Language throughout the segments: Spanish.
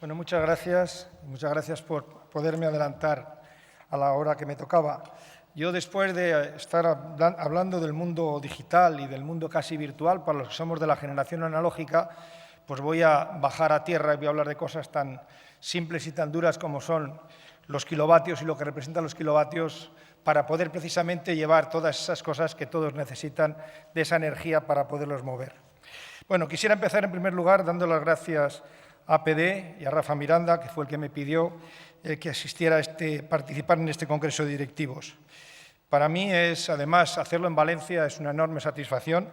Bueno, muchas gracias por poderme adelantar a la hora que me tocaba. Yo, después de estar hablando del mundo digital y del mundo casi virtual, para los que somos de la generación analógica, pues voy a bajar a tierra y voy a hablar de cosas tan simples y tan duras como son los kilovatios y lo que representan los kilovatios para poder precisamente llevar todas esas cosas que todos necesitan de esa energía para poderlos mover. Bueno, quisiera empezar en primer lugar dando las gracias a APD y a Rafa Miranda, que fue el que me pidió que asistiera a participar en este congreso de directivos. Para mí además, hacerlo en Valencia es una enorme satisfacción.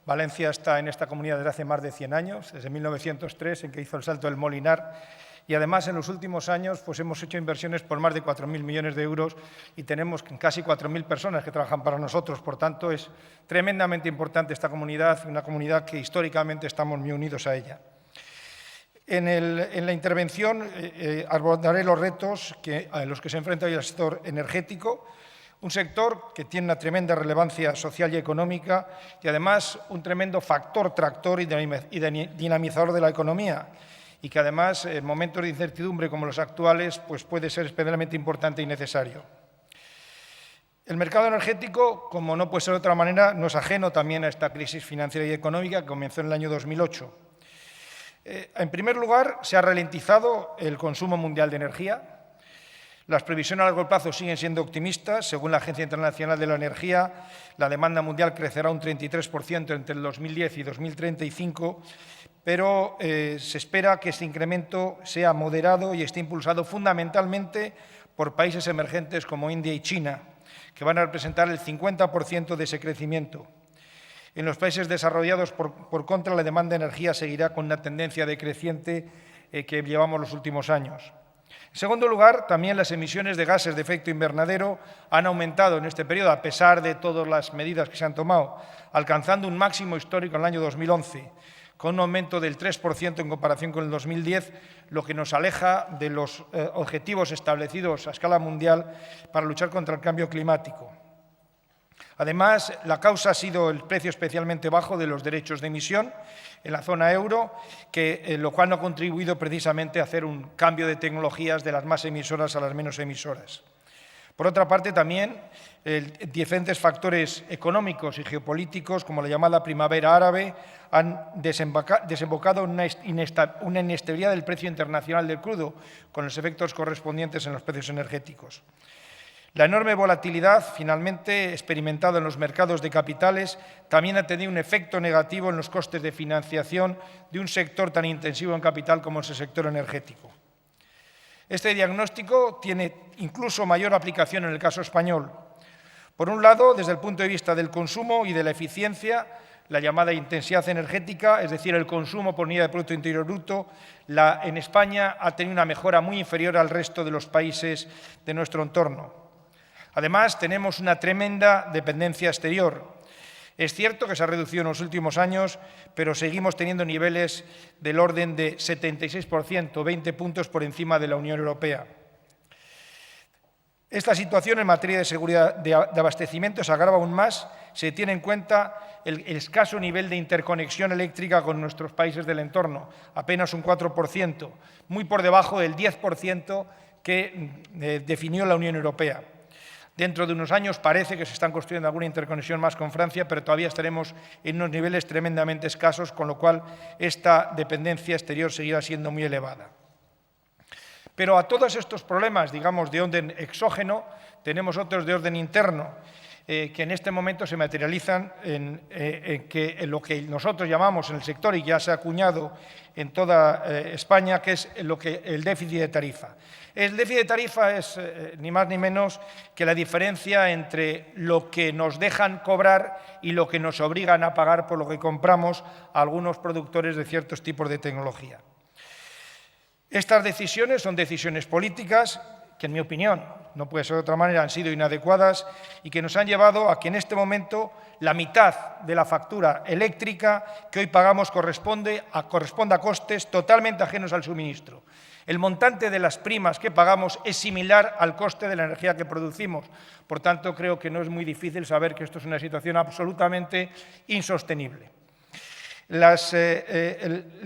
Valencia está en esta comunidad desde hace más de 100 años, desde 1903, en que hizo el salto del Molinar, y además en los últimos años pues hemos hecho inversiones por más de 4.000 millones de euros y tenemos casi 4.000 personas que trabajan para nosotros. Por tanto, es tremendamente importante esta comunidad, una comunidad que históricamente estamos muy unidos a ella. En la intervención abordaré los retos a los que se enfrenta hoy el sector energético, un sector que tiene una tremenda relevancia social y económica y además un tremendo factor tractor y dinamizador de la economía y que además en momentos de incertidumbre como los actuales pues puede ser especialmente importante y necesario. El mercado energético, como no puede ser de otra manera, no es ajeno también a esta crisis financiera y económica que comenzó en el año 2008. En primer lugar, se ha ralentizado el consumo mundial de energía. Las previsiones a largo plazo siguen siendo optimistas. Según la Agencia Internacional de la Energía, la demanda mundial crecerá un 33% entre el 2010 y 2035, pero se espera que este incremento sea moderado y esté impulsado fundamentalmente por países emergentes como India y China, que van a representar el 50% de ese crecimiento. En los países desarrollados, por contra, la demanda de energía seguirá con una tendencia decreciente que llevamos los últimos años. En segundo lugar, también las emisiones de gases de efecto invernadero han aumentado en este periodo, a pesar de todas las medidas que se han tomado, alcanzando un máximo histórico en el año 2011, con un aumento del 3% en comparación con el 2010, lo que nos aleja de los objetivos establecidos a escala mundial para luchar contra el cambio climático. Además, la causa ha sido el precio especialmente bajo de los derechos de emisión en la zona euro, lo cual no ha contribuido precisamente a hacer un cambio de tecnologías de las más emisoras a las menos emisoras. Por otra parte, también diferentes factores económicos y geopolíticos, como la llamada primavera árabe, han desembocado en una inestabilidad del precio internacional del crudo, con los efectos correspondientes en los precios energéticos. La enorme volatilidad, finalmente, experimentada en los mercados de capitales, también ha tenido un efecto negativo en los costes de financiación de un sector tan intensivo en capital como es el sector energético. Este diagnóstico tiene incluso mayor aplicación en el caso español. Por un lado, desde el punto de vista del consumo y de la eficiencia, la llamada intensidad energética, es decir, el consumo por unidad de Producto Interior Bruto, en España ha tenido una mejora muy inferior al resto de los países de nuestro entorno. Además, tenemos una tremenda dependencia exterior. Es cierto que se ha reducido en los últimos años, pero seguimos teniendo niveles del orden de 76%, 20 puntos por encima de la Unión Europea. Esta situación en materia de seguridad de abastecimiento se agrava aún más si se tiene en cuenta el escaso nivel de interconexión eléctrica con nuestros países del entorno, apenas un 4%, muy por debajo del 10% que definió la Unión Europea. Dentro de unos años parece que se están construyendo alguna interconexión más con Francia, pero todavía estaremos en unos niveles tremendamente escasos, con lo cual esta dependencia exterior seguirá siendo muy elevada. Pero a todos estos problemas, digamos, de orden exógeno, tenemos otros de orden interno, que en este momento se materializan en lo que nosotros llamamos en el sector, y ya se ha acuñado en toda España, que es el déficit de tarifa. El déficit de tarifa es ni más ni menos que la diferencia entre lo que nos dejan cobrar y lo que nos obligan a pagar por lo que compramos a algunos productores de ciertos tipos de tecnología. Estas decisiones son decisiones políticas que, en mi opinión, no puede ser de otra manera, han sido inadecuadas y que nos han llevado a que en este momento la mitad de la factura eléctrica que hoy pagamos corresponda a costes totalmente ajenos al suministro. El montante de las primas que pagamos es similar al coste de la energía que producimos. Por tanto, creo que no es muy difícil saber que esto es una situación absolutamente insostenible.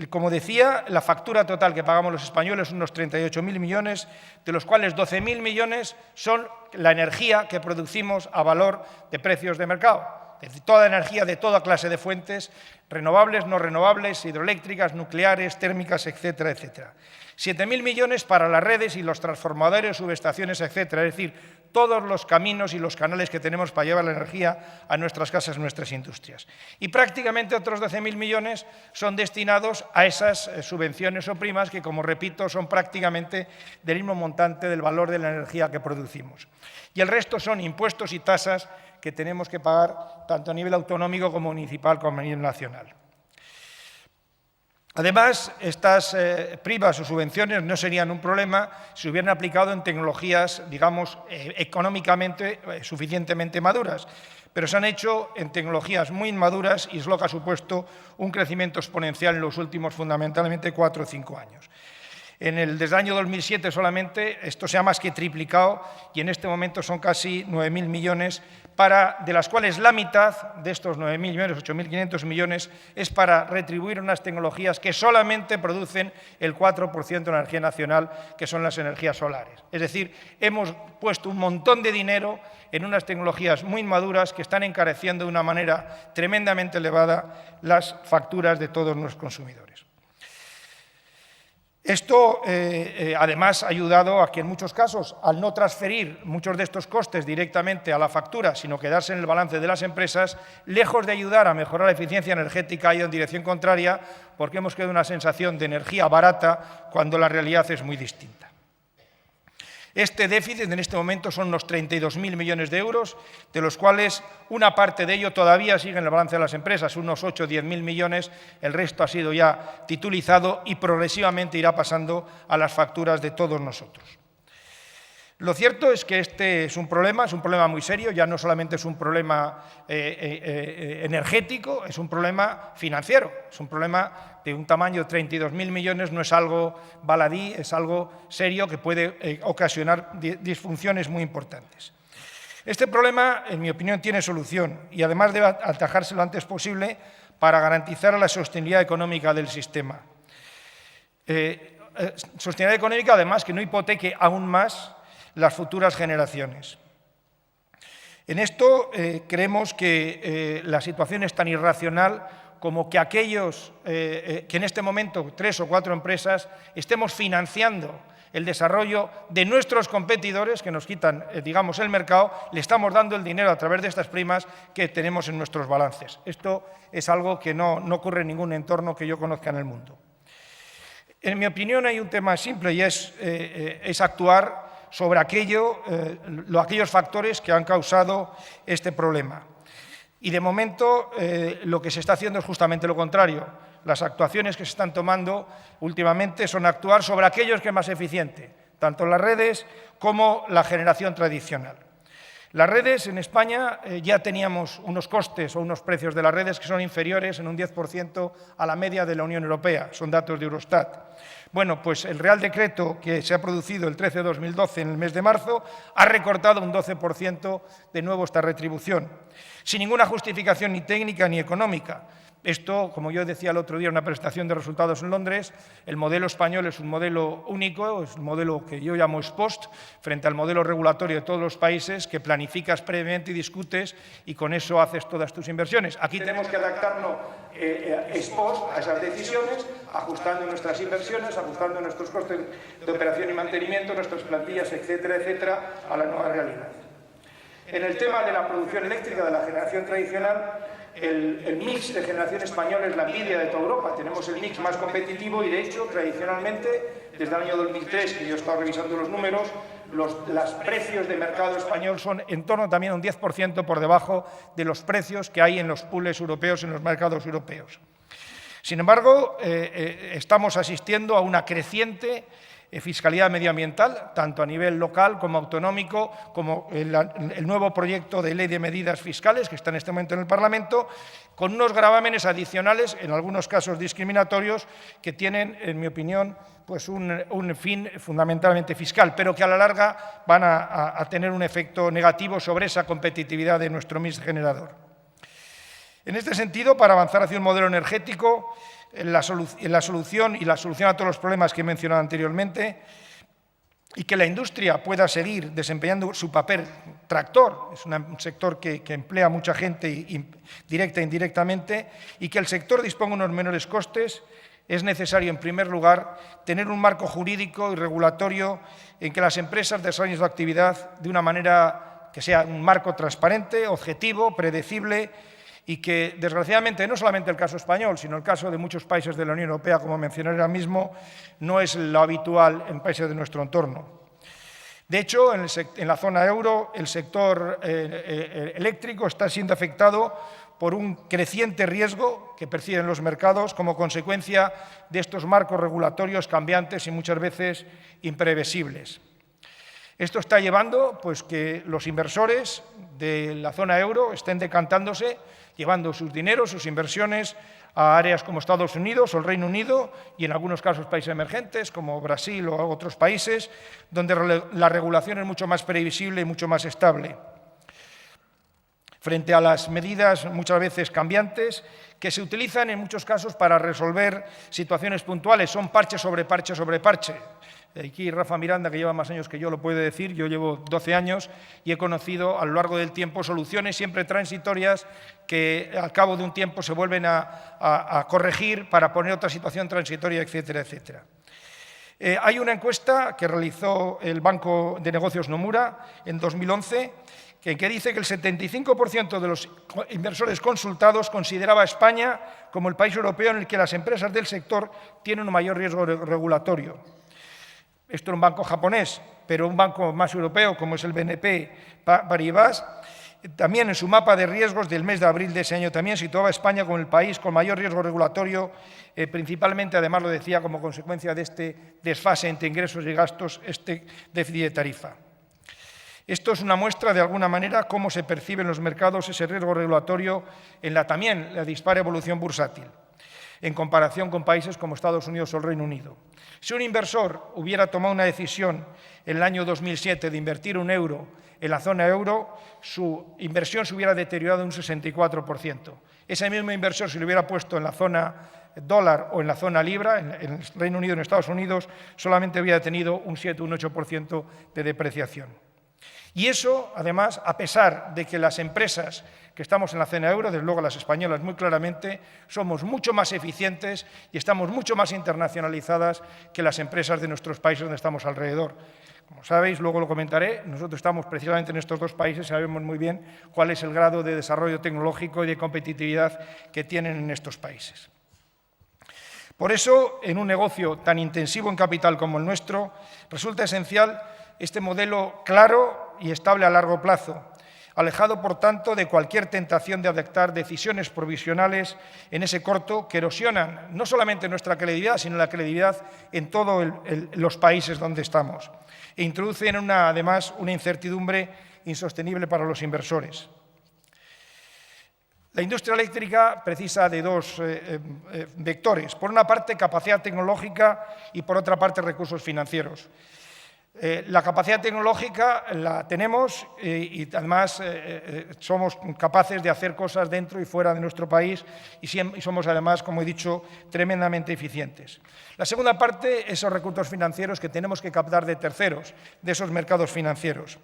Como decía, la factura total que pagamos los españoles son unos 38.000 millones, de los cuales 12.000 millones son la energía que producimos a valor de precios de mercado. Es decir, toda energía de toda clase de fuentes, renovables, no renovables, hidroeléctricas, nucleares, térmicas, etcétera, etcétera. 7.000 millones para las redes y los transformadores, subestaciones, etcétera. Es decir, todos los caminos y los canales que tenemos para llevar la energía a nuestras casas, nuestras industrias. Y prácticamente otros 12.000 millones son destinados a esas subvenciones o primas que, como repito, son prácticamente del mismo montante del valor de la energía que producimos. Y el resto son impuestos y tasas que tenemos que pagar tanto a nivel autonómico como municipal como a nivel nacional. Además, estas primas o subvenciones no serían un problema si hubieran aplicado en tecnologías, digamos, económicamente suficientemente maduras, pero se han hecho en tecnologías muy inmaduras y es lo que ha supuesto un crecimiento exponencial en los últimos, fundamentalmente, 4 o 5 años. Desde el año 2007 solamente esto se ha más que triplicado y en este momento son casi 9.000 millones, de las cuales la mitad de estos 9.000 millones, 8.500 millones, es para retribuir unas tecnologías que solamente producen el 4% de la energía nacional, que son las energías solares. Es decir, hemos puesto un montón de dinero en unas tecnologías muy inmaduras que están encareciendo de una manera tremendamente elevada las facturas de todos los consumidores. Esto, además, ha ayudado a que, en muchos casos, al no transferir muchos de estos costes directamente a la factura, sino quedarse en el balance de las empresas, lejos de ayudar a mejorar la eficiencia energética, ha ido en dirección contraria, porque hemos creado una sensación de energía barata cuando la realidad es muy distinta. Este déficit en este momento son unos 32.000 millones de euros, de los cuales una parte de ello todavía sigue en el balance de las empresas, unos 8 o 10.000 millones, el resto ha sido ya titulizado y progresivamente irá pasando a las facturas de todos nosotros. Lo cierto es que este es un problema muy serio, ya no solamente es un problema energético, es un problema financiero, es un problema de un tamaño de 32.000 millones, no es algo baladí, es algo serio que puede ocasionar disfunciones muy importantes. Este problema, en mi opinión, tiene solución y además debe atajarse lo antes posible para garantizar la sostenibilidad económica del sistema. Sostenibilidad económica, además, que no hipoteque aún más las futuras generaciones. En esto creemos que la situación es tan irracional como que aquellos que en este momento 3 o 4 empresas estemos financiando el desarrollo de nuestros competidores que nos quitan, digamos, el mercado, le estamos dando el dinero a través de estas primas que tenemos en nuestros balances. Esto es algo que no ocurre en ningún entorno que yo conozca en el mundo. En mi opinión hay un tema simple y es actuar sobre aquellos factores que han causado este problema. Y de momento lo que se está haciendo es justamente lo contrario. Las actuaciones que se están tomando últimamente son actuar sobre aquellos que es más eficiente, tanto las redes como la generación tradicional. Las redes en España ya teníamos unos costes o unos precios de las redes que son inferiores en un 10% a la media de la Unión Europea, son datos de Eurostat. Bueno, pues el Real Decreto que se ha producido el 13 de 2012 en el mes de marzo ha recortado un 12% de nuevo esta retribución, sin ninguna justificación ni técnica ni económica. Esto, como yo decía el otro día en una presentación de resultados en Londres, el modelo español es un modelo único, es un modelo que yo llamo ex post, frente al modelo regulatorio de todos los países, que planificas previamente y discutes y con eso haces todas tus inversiones. Aquí tenemos que adaptarnos ex post a esas decisiones, ajustando nuestras inversiones, ajustando nuestros costes de operación y mantenimiento, nuestras plantillas, etcétera, etcétera, a la nueva realidad. En el tema de la producción eléctrica, de la generación tradicional, el mix de generación española es la envidia de toda Europa. Tenemos el mix más competitivo y, de hecho, tradicionalmente, desde el año 2003, que yo he estado revisando los números, los precios de mercado español son en torno también a un 10% por debajo de los precios que hay en los pools europeos, en los mercados europeos. Sin embargo, estamos asistiendo a una creciente fiscalidad medioambiental, tanto a nivel local como autonómico, como el nuevo proyecto de ley de medidas fiscales que está en este momento en el Parlamento, con unos gravámenes adicionales, en algunos casos discriminatorios, que tienen, en mi opinión, pues un fin fundamentalmente fiscal, pero que a la larga van a tener un efecto negativo sobre esa competitividad de nuestro mix generador. En este sentido, para avanzar hacia un modelo energético, la solución a todos los problemas que he mencionado anteriormente, y que la industria pueda seguir desempeñando su papel tractor, es un sector que emplea a mucha gente directa e indirectamente, y que el sector disponga de unos menores costes, es necesario, en primer lugar, tener un marco jurídico y regulatorio en que las empresas desarrollen su actividad de una manera que sea un marco transparente, objetivo, predecible, y que, desgraciadamente, no solamente el caso español, sino el caso de muchos países de la Unión Europea, como mencioné ahora mismo, no es lo habitual en países de nuestro entorno. De hecho, en la zona euro, el sector eléctrico está siendo afectado por un creciente riesgo que perciben los mercados como consecuencia de estos marcos regulatorios cambiantes y muchas veces imprevisibles. Esto está llevando pues, que los inversores de la zona euro estén decantándose, llevando sus dineros, sus inversiones a áreas como Estados Unidos o el Reino Unido y en algunos casos países emergentes como Brasil o otros países donde la regulación es mucho más previsible y mucho más estable. Frente a las medidas muchas veces cambiantes que se utilizan en muchos casos para resolver situaciones puntuales, son parche sobre parche sobre parche. Aquí Rafa Miranda, que lleva más años que yo, lo puede decir. Yo llevo 12 años y he conocido a lo largo del tiempo soluciones siempre transitorias que al cabo de un tiempo se vuelven a corregir para poner otra situación transitoria, etcétera, etcétera. Hay una encuesta que realizó el Banco de Negocios Nomura en 2011 que dice que el 75% de los inversores consultados consideraba a España como el país europeo en el que las empresas del sector tienen un mayor riesgo regulatorio. Esto es un banco japonés, pero un banco más europeo, como es el BNP Paribas, también en su mapa de riesgos del mes de abril de ese año también situaba a España como el país con mayor riesgo regulatorio, principalmente, además lo decía, como consecuencia de este desfase entre ingresos y gastos, este déficit de tarifa. Esto es una muestra, de alguna manera, cómo se percibe en los mercados ese riesgo regulatorio en también la dispara evolución bursátil, en comparación con países como Estados Unidos o el Reino Unido. Si un inversor hubiera tomado una decisión en el año 2007 de invertir €1 en la zona euro, su inversión se hubiera deteriorado un 64%. Ese mismo inversor, si lo hubiera puesto en la zona dólar o en la zona libra, en el Reino Unido o en Estados Unidos, solamente hubiera tenido un 7 o un 8% de depreciación. Y eso, además, a pesar de que las empresas que estamos en la zona euro, desde luego las españolas muy claramente, somos mucho más eficientes y estamos mucho más internacionalizadas que las empresas de nuestros países donde estamos alrededor. Como sabéis, luego lo comentaré, nosotros estamos precisamente en estos dos países y sabemos muy bien cuál es el grado de desarrollo tecnológico y de competitividad que tienen en estos países. Por eso, en un negocio tan intensivo en capital como el nuestro, resulta esencial este modelo claro y estable a largo plazo, alejado, por tanto, de cualquier tentación de adoptar decisiones provisionales en ese corto que erosionan no solamente nuestra credibilidad, sino la credibilidad en todos los países donde estamos e introducen, además, una incertidumbre insostenible para los inversores. La industria eléctrica precisa de dos vectores. Por una parte, capacidad tecnológica y, por otra parte, recursos financieros. La capacidad tecnológica la tenemos y además somos capaces de hacer cosas dentro y fuera de nuestro país y somos además, como he dicho, tremendamente eficientes. La segunda parte, esos recursos financieros que tenemos que captar de terceros, de esos mercados financieros.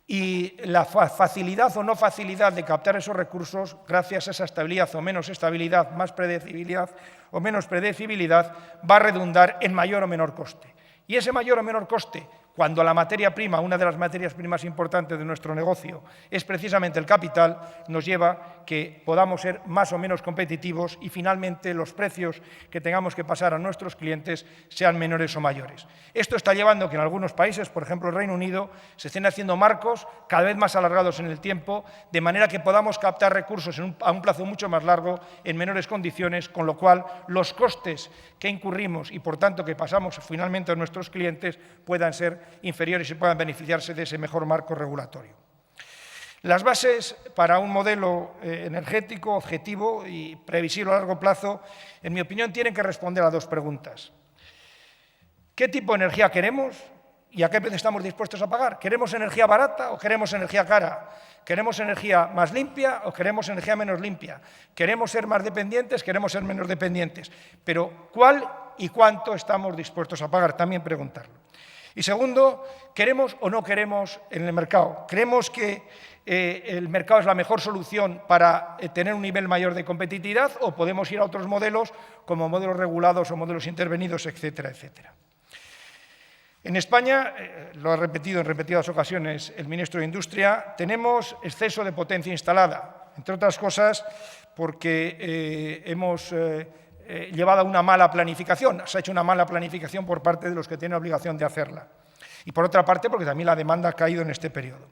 Y la facilidad o no facilidad de captar esos recursos, gracias a esa estabilidad o menos estabilidad, más predecibilidad o menos predecibilidad, va a redundar en mayor o menor coste. Y ese mayor o menor coste, cuando la materia prima, una de las materias primas importantes de nuestro negocio, es precisamente el capital, nos lleva a que podamos ser más o menos competitivos y finalmente los precios que tengamos que pasar a nuestros clientes sean menores o mayores. Esto está llevando a que en algunos países, por ejemplo el Reino Unido, se estén haciendo marcos cada vez más alargados en el tiempo, de manera que podamos captar recursos a un plazo mucho más largo, en menores condiciones, con lo cual los costes que incurrimos y por tanto que pasamos finalmente a nuestros clientes puedan ser inferiores y puedan beneficiarse de ese mejor marco regulatorio. Las bases para un modelo energético, objetivo y previsible a largo plazo, en mi opinión, tienen que responder a dos preguntas. ¿Qué tipo de energía queremos ¿Y a qué precio estamos dispuestos a pagar? ¿Queremos energía barata o queremos energía cara? ¿Queremos energía más limpia o queremos energía menos limpia? ¿Queremos ser más dependientes? ¿Queremos ser menos dependientes? Pero ¿cuál y cuánto estamos dispuestos a pagar? También preguntarlo. Y segundo, ¿queremos o no queremos en el mercado? ¿Creemos que el mercado es la mejor solución para tener un nivel mayor de competitividad o podemos ir a otros modelos como modelos regulados o modelos intervenidos, etcétera, etcétera? En España, lo ha repetido en repetidas ocasiones el ministro de Industria, tenemos exceso de potencia instalada, entre otras cosas porque hemos llevado a una mala planificación, se ha hecho una mala planificación por parte de los que tienen obligación de hacerla. Y por otra parte, porque también la demanda ha caído en este periodo.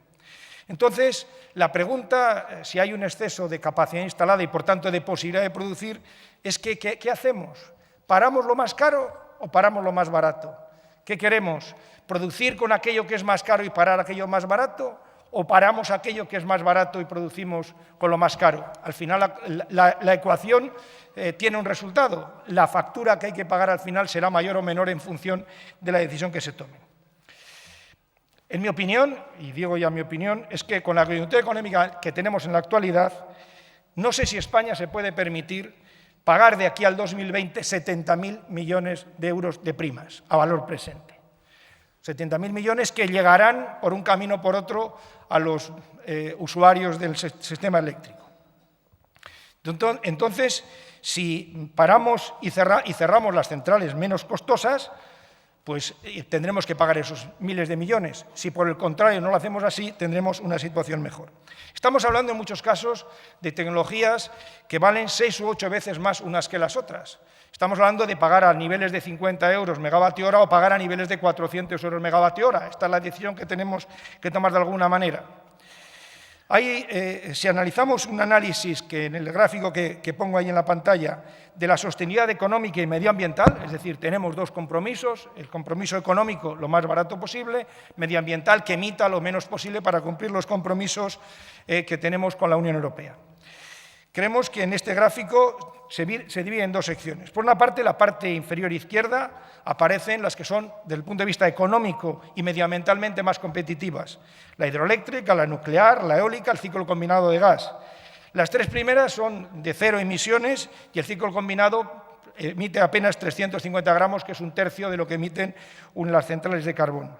Entonces, la pregunta, si hay un exceso de capacidad instalada y por tanto de posibilidad de producir, es que ¿qué hacemos? ¿Paramos lo más caro o paramos lo más barato? ¿Qué queremos? ¿Producir con aquello que es más caro y parar aquello más barato? ¿O paramos aquello que es más barato y producimos con lo más caro? Al final la ecuación tiene un resultado. La factura que hay que pagar al final será mayor o menor en función de la decisión que se tome. En mi opinión, y digo ya mi opinión, es que con la coyuntura económica que tenemos en la actualidad, no sé si España se puede permitir pagar de aquí al 2020 70.000 millones de euros de primas a valor presente. 70.000 millones que llegarán por un camino o por otro a los usuarios del sistema eléctrico. Entonces, si paramos y cerramos las centrales menos costosas, pues tendremos que pagar esos miles de millones. Si por el contrario no lo hacemos así, tendremos una situación mejor. Estamos hablando en muchos casos de tecnologías que valen 6 u 8 veces más unas que las otras. Estamos hablando de pagar a niveles de 50 euros megavatio hora o pagar a niveles de 400 euros megavatio hora. Esta es la decisión que tenemos que tomar de alguna manera. Si analizamos un análisis que en el gráfico que pongo ahí en la pantalla de la sostenibilidad económica y medioambiental, es decir, tenemos dos compromisos, el compromiso económico lo más barato posible, medioambiental que emita lo menos posible para cumplir los compromisos que tenemos con la Unión Europea. Creemos que en este gráfico se divide en dos secciones. Por una parte, la parte inferior izquierda, aparecen las que son, desde el punto de vista económico y medioambientalmente más competitivas. La hidroeléctrica, la nuclear, la eólica, el ciclo combinado de gas. Las tres primeras son de cero emisiones y el ciclo combinado emite apenas 350 gramos, que es un tercio de lo que emiten las centrales de carbón.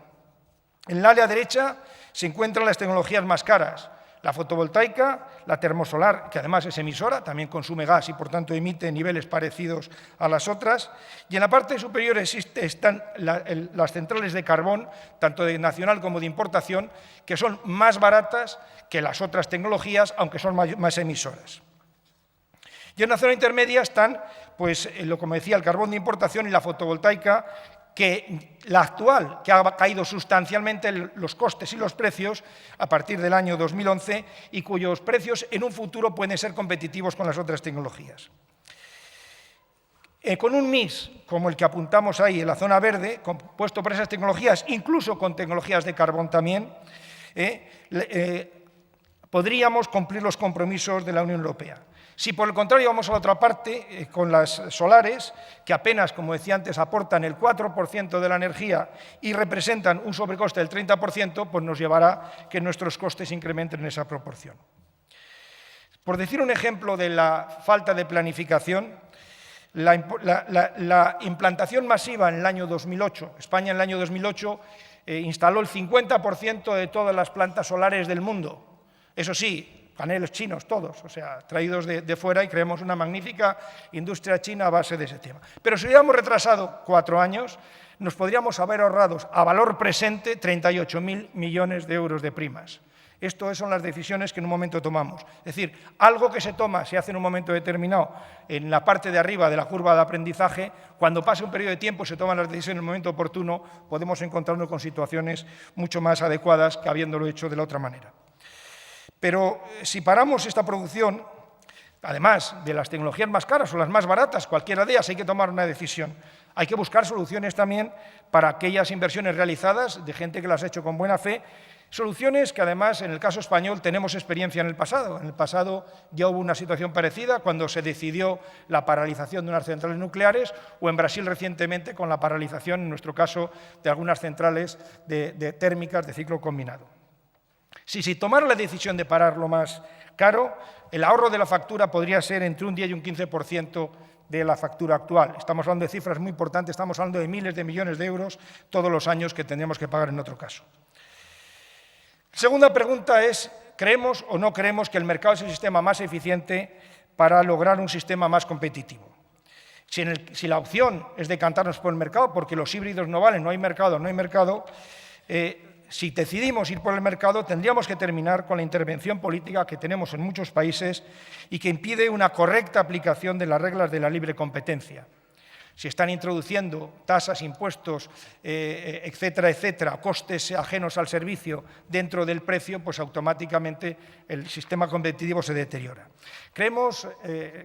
En la área derecha se encuentran las tecnologías más caras. La fotovoltaica, la termosolar, que además es emisora, también consume gas y por tanto emite niveles parecidos a las otras. Y en la parte superior están las centrales de carbón, tanto de nacional como de importación, que son más baratas que las otras tecnologías, aunque son más emisoras. Y en la zona intermedia están, pues, como decía, el carbón de importación y la fotovoltaica, que la actual, que ha caído sustancialmente los costes y los precios a partir del año 2011 y cuyos precios en un futuro pueden ser competitivos con las otras tecnologías. Con un mix como el que apuntamos ahí en la zona verde, compuesto por esas tecnologías, incluso con tecnologías de carbón también, podríamos cumplir los compromisos de la Unión Europea. Si por el contrario vamos a la otra parte, con las solares, que apenas, como decía antes, aportan el 4% de la energía y representan un sobrecoste del 30%, pues nos llevará que nuestros costes incrementen en esa proporción. Por decir un ejemplo de la falta de planificación, la implantación masiva en el año 2008, España en el año 2008 instaló el 50% de todas las plantas solares del mundo. Eso sí, paneles chinos todos, o sea, traídos de fuera, y creamos una magnífica industria china a base de ese tema. Pero si hubiéramos retrasado 4 años, nos podríamos haber ahorrado a valor presente 38.000 millones de euros de primas. Estas son las decisiones que en un momento tomamos. Es decir, algo que se toma, se hace en un momento determinado, en la parte de arriba de la curva de aprendizaje, cuando pase un periodo de tiempo y se toman las decisiones en el momento oportuno, podemos encontrarnos con situaciones mucho más adecuadas que habiéndolo hecho de la otra manera. Pero si paramos esta producción, además de las tecnologías más caras o las más baratas, cualquiera de ellas, hay que tomar una decisión. Hay que buscar soluciones también para aquellas inversiones realizadas de gente que las ha hecho con buena fe, Soluciones que, además, en el caso español tenemos experiencia en el pasado. En el pasado ya hubo una situación parecida cuando se decidió la paralización de unas centrales nucleares, o en Brasil recientemente con la paralización, en nuestro caso, de algunas centrales de térmicas de ciclo combinado. Si se tomara la decisión de parar lo más caro, el ahorro de la factura podría ser entre un 10 y un 15% de la factura actual. Estamos hablando de cifras muy importantes, estamos hablando de miles de millones de euros todos los años que tendríamos que pagar en otro caso. Segunda pregunta es, ¿creemos o no creemos que el mercado es el sistema más eficiente para lograr un sistema más competitivo? Si la opción es decantarnos por el mercado, porque los híbridos no valen, no hay mercado, si decidimos ir por el mercado, tendríamos que terminar con la intervención política que tenemos en muchos países y que impide una correcta aplicación de las reglas de la libre competencia. Si están introduciendo tasas, impuestos, etcétera, etcétera, costes ajenos al servicio dentro del precio, pues automáticamente el sistema competitivo se deteriora. Creemos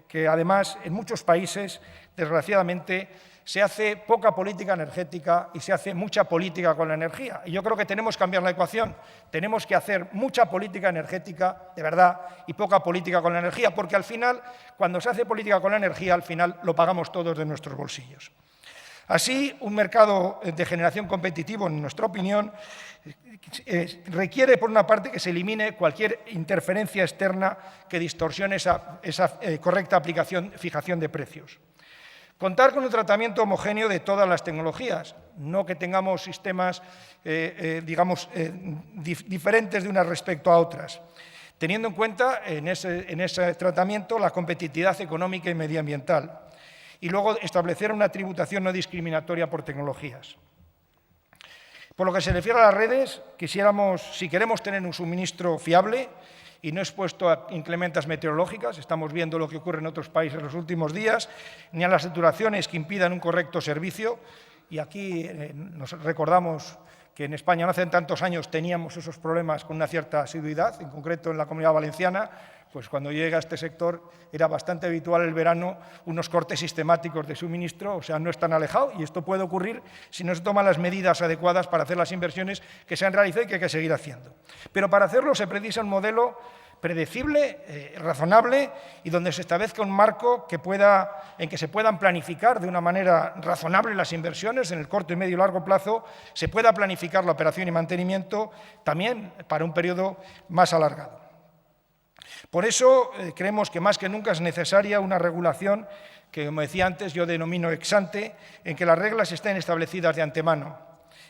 que, además, en muchos países, desgraciadamente, se hace poca política energética y se hace mucha política con la energía. Y yo creo que tenemos que cambiar la ecuación. Tenemos que hacer mucha política energética, de verdad, y poca política con la energía, porque al final, cuando se hace política con la energía, al final lo pagamos todos de nuestros bolsillos. Así, un mercado de generación competitivo, en nuestra opinión, requiere, por una parte, que se elimine cualquier interferencia externa que distorsione esa correcta fijación de precios. Contar con un tratamiento homogéneo de todas las tecnologías, no que tengamos sistemas, diferentes de unas respecto a otras, teniendo en cuenta en ese tratamiento la competitividad económica y medioambiental, y luego establecer una tributación no discriminatoria por tecnologías. Por lo que se refiere a las redes, si queremos tener un suministro fiable y no expuesto a inclemencias meteorológicas, estamos viendo lo que ocurre en otros países en los últimos días, ni a las saturaciones que impidan un correcto servicio, y aquí nos recordamos que en España no hace tantos años teníamos esos problemas con una cierta asiduidad, en concreto en la Comunidad Valenciana, pues cuando llega este sector era bastante habitual el verano unos cortes sistemáticos de suministro, o sea, no es tan alejado, y esto puede ocurrir si no se toman las medidas adecuadas para hacer las inversiones que se han realizado y que hay que seguir haciendo. Pero para hacerlo se precisa un modelo predecible, razonable, y donde se establezca un marco en que se puedan planificar de una manera razonable las inversiones en el corto y medio y largo plazo, se pueda planificar la operación y mantenimiento también para un periodo más alargado. Por eso creemos que más que nunca es necesaria una regulación que, como decía antes, yo denomino ex ante, en que las reglas estén establecidas de antemano.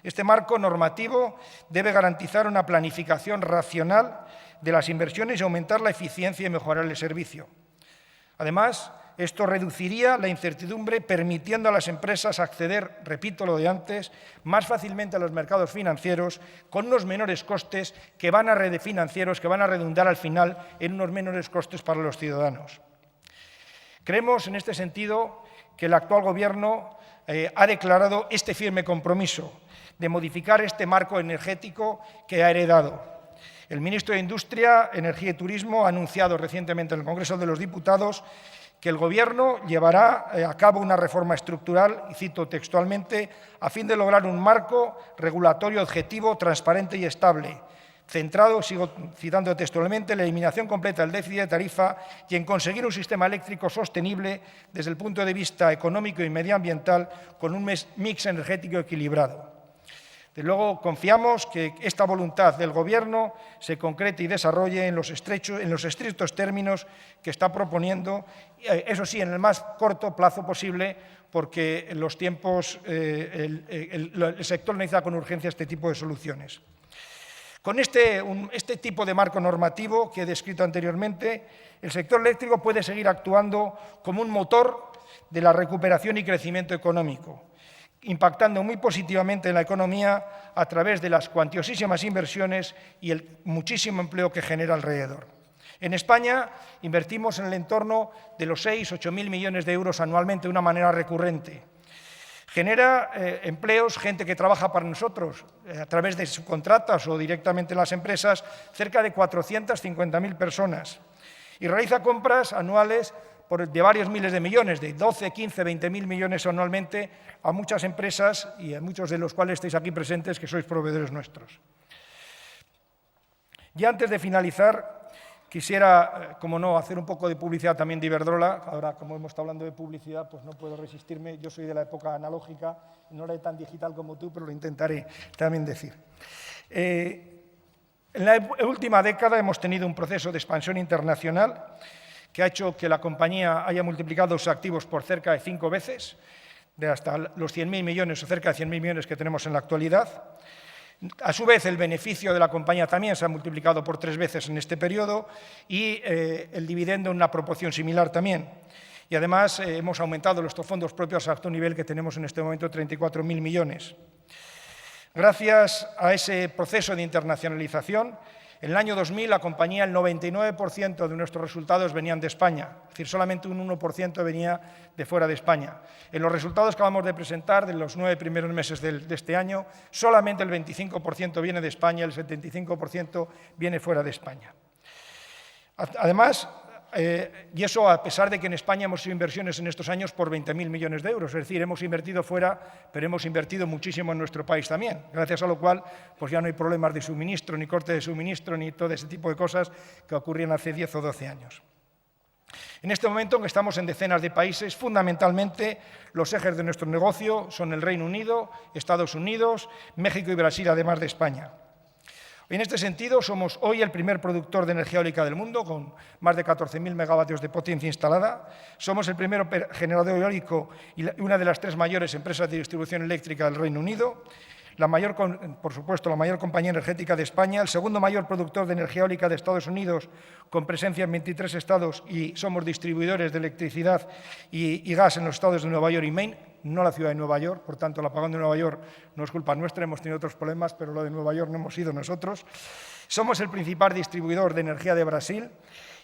Este marco normativo debe garantizar una planificación racional de las inversiones y aumentar la eficiencia y mejorar el servicio. Además, esto reduciría la incertidumbre, permitiendo a las empresas acceder, repito lo de antes, más fácilmente a los mercados financieros con unos menores costes que van a redundar al final en unos menores costes para los ciudadanos. Creemos, en este sentido, que el actual Gobierno ha declarado este firme compromiso de modificar este marco energético que ha heredado. El ministro de Industria, Energía y Turismo ha anunciado recientemente en el Congreso de los Diputados que el Gobierno llevará a cabo una reforma estructural, y cito textualmente, a fin de lograr un marco regulatorio objetivo, transparente y estable, centrado, sigo citando textualmente, en la eliminación completa del déficit de tarifa y en conseguir un sistema eléctrico sostenible desde el punto de vista económico y medioambiental con un mix energético equilibrado. Desde luego, confiamos que esta voluntad del Gobierno se concrete y desarrolle en los estrictos términos que está proponiendo, eso sí, en el más corto plazo posible, porque los tiempos, el sector necesita con urgencia este tipo de soluciones. Con este tipo de marco normativo que he descrito anteriormente, el sector eléctrico puede seguir actuando como un motor de la recuperación y crecimiento económico, impactando muy positivamente en la economía a través de las cuantiosísimas inversiones y el muchísimo empleo que genera alrededor. En España invertimos en el entorno de los 6.000–8.000 millones de euros anualmente de una manera recurrente. Genera empleos, gente que trabaja para nosotros a través de subcontratas o directamente en las empresas, cerca de 450.000 personas. Y realiza compras anuales de varios miles de millones, de 12, 15, 20.000 millones anualmente a muchas empresas y a muchos de los cuales estáis aquí presentes que sois proveedores nuestros. Y antes de finalizar, quisiera, como no, hacer un poco de publicidad también de Iberdrola. Ahora, como hemos estado hablando de publicidad, pues no puedo resistirme. Yo soy de la época analógica, no era tan digital como tú, pero lo intentaré también decir. En la última década hemos tenido un proceso de expansión internacional que ha hecho que la compañía haya multiplicado sus activos por cerca de 5 veces, de hasta los 100.000 millones o cerca de 100.000 millones que tenemos en la actualidad. A su vez, el beneficio de la compañía también se ha multiplicado por 3 veces en este periodo y el dividendo en una proporción similar también. Y además hemos aumentado nuestros fondos propios hasta un nivel que tenemos en este momento 34.000 millones. Gracias a ese proceso de internacionalización, en el año 2000 la compañía, el 99% de nuestros resultados venían de España, es decir, solamente un 1% venía de fuera de España. En los resultados que acabamos de presentar, de los 9 primeros meses de este año, solamente el 25% viene de España, el 75% viene fuera de España. Además, y eso a pesar de que en España hemos hecho inversiones en estos años por 20.000 millones de euros, es decir, hemos invertido fuera, pero hemos invertido muchísimo en nuestro país también, gracias a lo cual pues ya no hay problemas de suministro, ni corte de suministro, ni todo ese tipo de cosas que ocurrían hace 10 o 12 años. En este momento, en que estamos en decenas de países, fundamentalmente los ejes de nuestro negocio son el Reino Unido, Estados Unidos, México y Brasil, además de España. En este sentido, somos hoy el primer productor de energía eólica del mundo, con más de 14.000 megavatios de potencia instalada. Somos el primer generador eólico y una de las 3 mayores empresas de distribución eléctrica del Reino Unido. Por supuesto, la mayor compañía energética de España, el segundo mayor productor de energía eólica de Estados Unidos, con presencia en 23 estados, y somos distribuidores de electricidad y gas en los estados de Nueva York y Maine, no la ciudad de Nueva York, por tanto, el apagón de Nueva York no es culpa nuestra, hemos tenido otros problemas, pero lo de Nueva York no hemos sido nosotros. Somos el principal distribuidor de energía de Brasil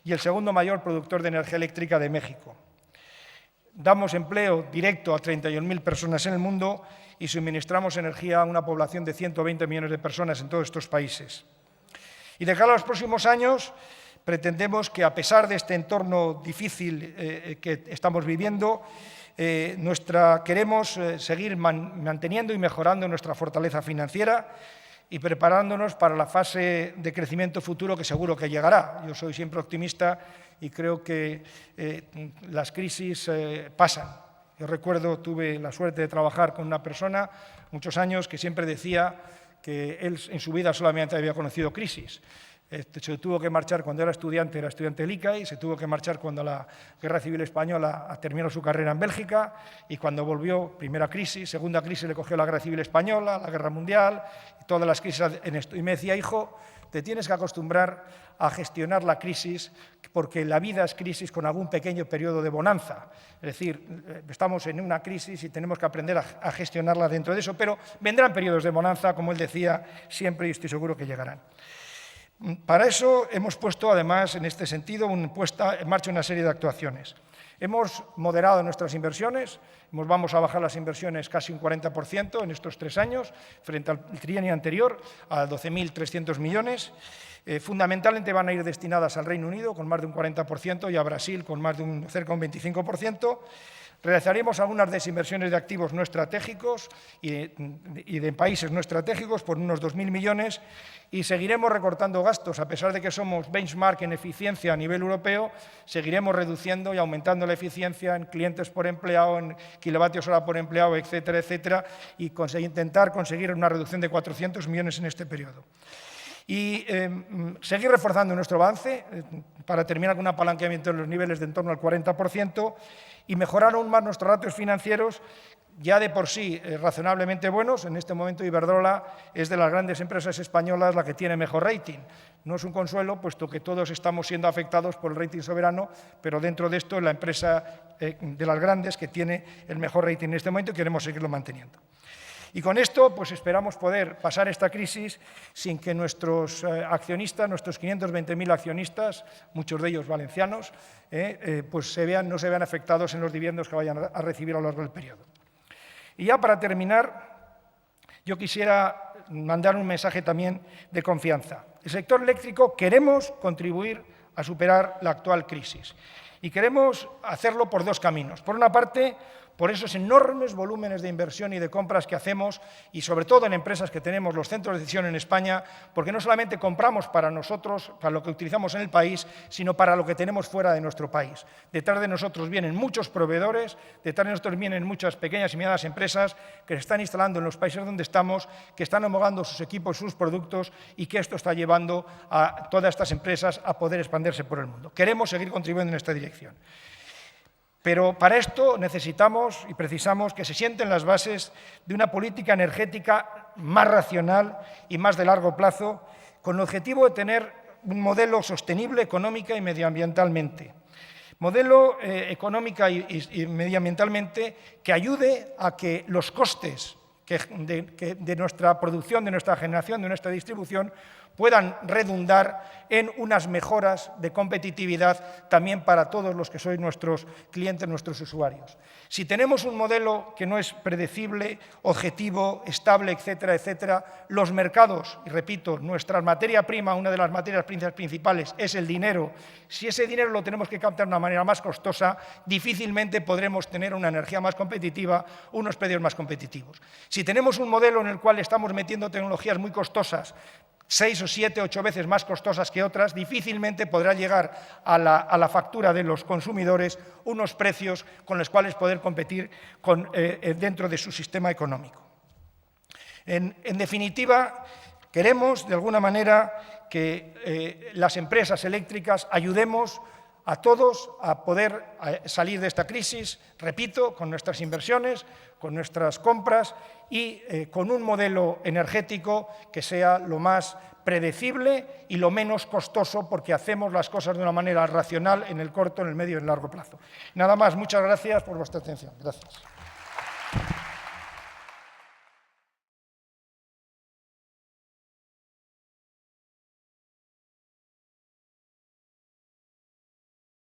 y el segundo mayor productor de energía eléctrica de México. Damos empleo directo a 31.000 personas en el mundo y suministramos energía a una población de 120 millones de personas en todos estos países. Y de cara a los próximos años, pretendemos que, a pesar de este entorno difícil que estamos viviendo, queremos seguir manteniendo y mejorando nuestra fortaleza financiera y preparándonos para la fase de crecimiento futuro que seguro que llegará. Yo soy siempre optimista y creo que las crisis pasan. Yo recuerdo, tuve la suerte de trabajar con una persona muchos años que siempre decía que él en su vida solamente había conocido crisis. Se tuvo que marchar cuando era estudiante del ICAI, se tuvo que marchar cuando la Guerra Civil Española terminó su carrera en Bélgica y cuando volvió, primera crisis, segunda crisis le cogió la Guerra Civil Española, la Guerra Mundial, y todas las crisis en esto. Y me decía, hijo, te tienes que acostumbrar a gestionar la crisis porque la vida es crisis con algún pequeño periodo de bonanza. Es decir, estamos en una crisis y tenemos que aprender a gestionarla dentro de eso, pero vendrán periodos de bonanza, como él decía, siempre, y estoy seguro que llegarán. Para eso hemos puesto, además, en este sentido, puesta en marcha una serie de actuaciones. Hemos moderado nuestras inversiones, vamos a bajar las inversiones casi un 40% en estos 3 años, frente al trienio anterior, a 12.300 millones. Fundamentalmente van a ir destinadas al Reino Unido, con más de un 40%, y a Brasil, con más de cerca de un 25%. Realizaremos algunas desinversiones de activos no estratégicos y de países no estratégicos por unos 2.000 millones y seguiremos recortando gastos. A pesar de que somos benchmark en eficiencia a nivel europeo, seguiremos reduciendo y aumentando la eficiencia en clientes por empleado, en kilovatios hora por empleado, etcétera, etcétera, y intentar conseguir una reducción de 400 millones en este periodo. Y seguir reforzando nuestro avance para terminar con un apalancamiento en los niveles de en torno al 40% y mejorar aún más nuestros ratios financieros, ya de por sí razonablemente buenos. En este momento Iberdrola es de las grandes empresas españolas la que tiene mejor rating. No es un consuelo, puesto que todos estamos siendo afectados por el rating soberano, pero dentro de esto es la empresa de las grandes que tiene el mejor rating en este momento y queremos seguirlo manteniendo. Y con esto pues esperamos poder pasar esta crisis sin que nuestros accionistas, nuestros 520.000 accionistas, muchos de ellos valencianos, pues no se vean afectados en los dividendos que vayan a recibir a lo largo del periodo. Y ya para terminar, yo quisiera mandar un mensaje también de confianza. El sector eléctrico queremos contribuir a superar la actual crisis y queremos hacerlo por 2 caminos. Por una parte, por esos enormes volúmenes de inversión y de compras que hacemos, y sobre todo en empresas que tenemos los centros de decisión en España, porque no solamente compramos para nosotros, para lo que utilizamos en el país, sino para lo que tenemos fuera de nuestro país. Detrás de nosotros vienen muchos proveedores, detrás de nosotros vienen muchas pequeñas y medianas empresas que se están instalando en los países donde estamos, que están homologando sus equipos, sus productos, y que esto está llevando a todas estas empresas a poder expandirse por el mundo. Queremos seguir contribuyendo en esta dirección. Pero para esto necesitamos y precisamos que se sienten las bases de una política energética más racional y más de largo plazo, con el objetivo de tener un modelo sostenible económica y medioambientalmente. Modelo económica y medioambientalmente que ayude a que los costes de nuestra producción, de nuestra generación, de nuestra distribución, puedan redundar en unas mejoras de competitividad también para todos los que sois nuestros clientes, nuestros usuarios. Si tenemos un modelo que no es predecible, objetivo, estable, etcétera, etcétera, los mercados, y repito, nuestra materia prima, una de las materias principales es el dinero. Si ese dinero lo tenemos que captar de una manera más costosa, difícilmente podremos tener una energía más competitiva, unos precios más competitivos. Si tenemos un modelo en el cual estamos metiendo tecnologías muy costosas, 6 o 7, 8 veces más costosas que otras, difícilmente podrá llegar a la factura de los consumidores unos precios con los cuales poder competir dentro de su sistema económico. En definitiva, queremos, de alguna manera, que las empresas eléctricas ayudemos a todos a poder salir de esta crisis, repito, con nuestras inversiones, con nuestras compras y con un modelo energético que sea lo más predecible y lo menos costoso, porque hacemos las cosas de una manera racional en el corto, en el medio y en el largo plazo. Nada más, muchas gracias por vuestra atención. Gracias.